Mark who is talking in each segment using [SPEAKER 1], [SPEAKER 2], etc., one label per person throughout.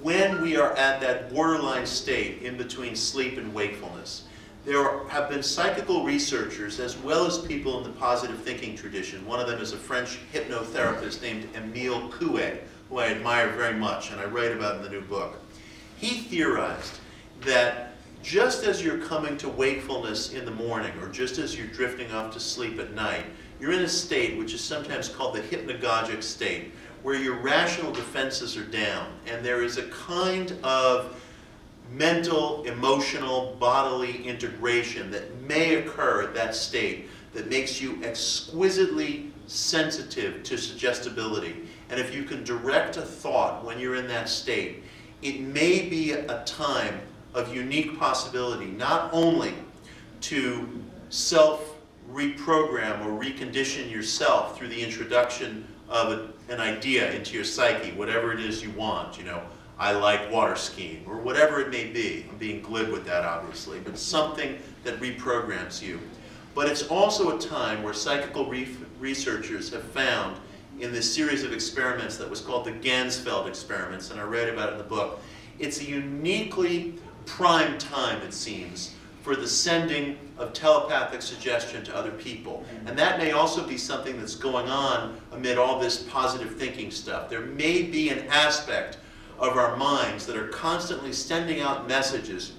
[SPEAKER 1] when we are at that borderline state in between sleep and wakefulness, there have been psychical researchers as well as people in the positive thinking tradition. One of them is a French hypnotherapist named Emile Coué, who I admire very much and I write about in the new book. He theorized that just as you're coming to wakefulness in the morning, or just as you're drifting off to sleep at night, you're in a state which is sometimes called the hypnagogic state, where your rational defenses are down, and there is a kind of mental, emotional, bodily integration that may occur at that state that makes you exquisitely sensitive to suggestibility. And if you can direct a thought when you're in that state, it may be a time of unique possibility, not only to self-reprogram or recondition yourself through the introduction of an idea into your psyche, whatever it is you want, you know, I like water skiing, or whatever it may be. I'm being glib with that, obviously, but something that reprograms you. But it's also a time where psychical researchers have found in this series of experiments that was called the Ganzfeld experiments, and I read about it in the book, it's a uniquely prime time, it seems, for the sending of telepathic suggestion to other people. And that may also be something that's going on amid all this positive thinking stuff. There may be an aspect of our minds that are constantly sending out messages,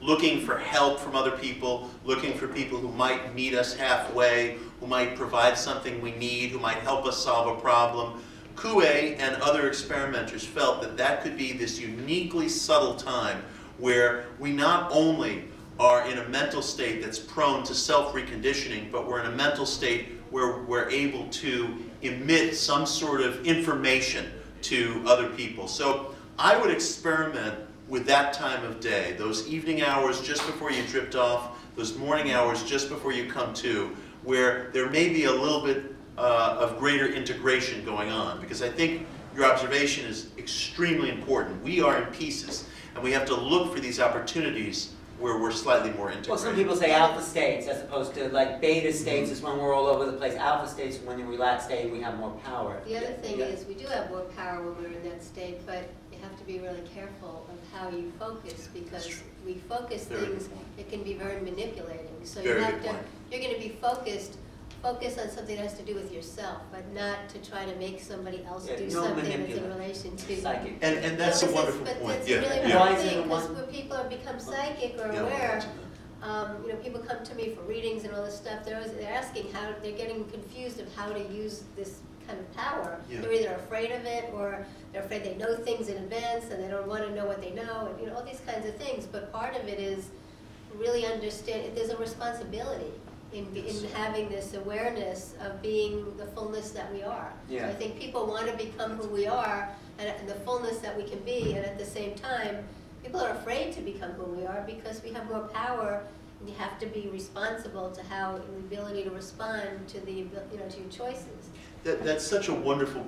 [SPEAKER 1] looking for help from other people, looking for people who might meet us halfway, who might provide something we need, who might help us solve a problem. Coué and other experimenters felt that that could be this uniquely subtle time where we not only are in a mental state that's prone to self-reconditioning, but we're in a mental state where we're able to emit some sort of information to other people. So I would experiment with that time of day, those evening hours just before you drift off, those morning hours just before you come to, where there may be a little bit of greater integration going on, because I think your observation is extremely important. We are in pieces, and we have to look for these opportunities where we're slightly more integrated.
[SPEAKER 2] Well, some people say alpha states as opposed to like beta states is when we're all over the place. Alpha states is when you're relaxed state we have more power.
[SPEAKER 3] The other thing is we do have more power when we're in that state, but you have to be really careful of how you focus, because we focus things, it can be very manipulating. So you have to, you're going to be focus on something that has to do with yourself, but not to try to make somebody else do something that's in relation to
[SPEAKER 2] psychic.
[SPEAKER 1] And that's a wonderful point.
[SPEAKER 3] That's a really important thing, because when people have become psychic or aware, you know, people come to me for readings and all this stuff. They're asking how, they're getting confused of how to use this kind of power. They're either afraid of it, or they're afraid they know things in advance and they don't want to know what they know, and you know, all these kinds of things. But part of it is really understand there's a responsibility in having this awareness of being the fullness that we are. So I think people want to become who we are and the fullness that we can be, and at the same time, people are afraid to become who we are because we have more power, and you have to be responsible to how the ability to respond to the, you know, to your choices.
[SPEAKER 1] That's such a wonderful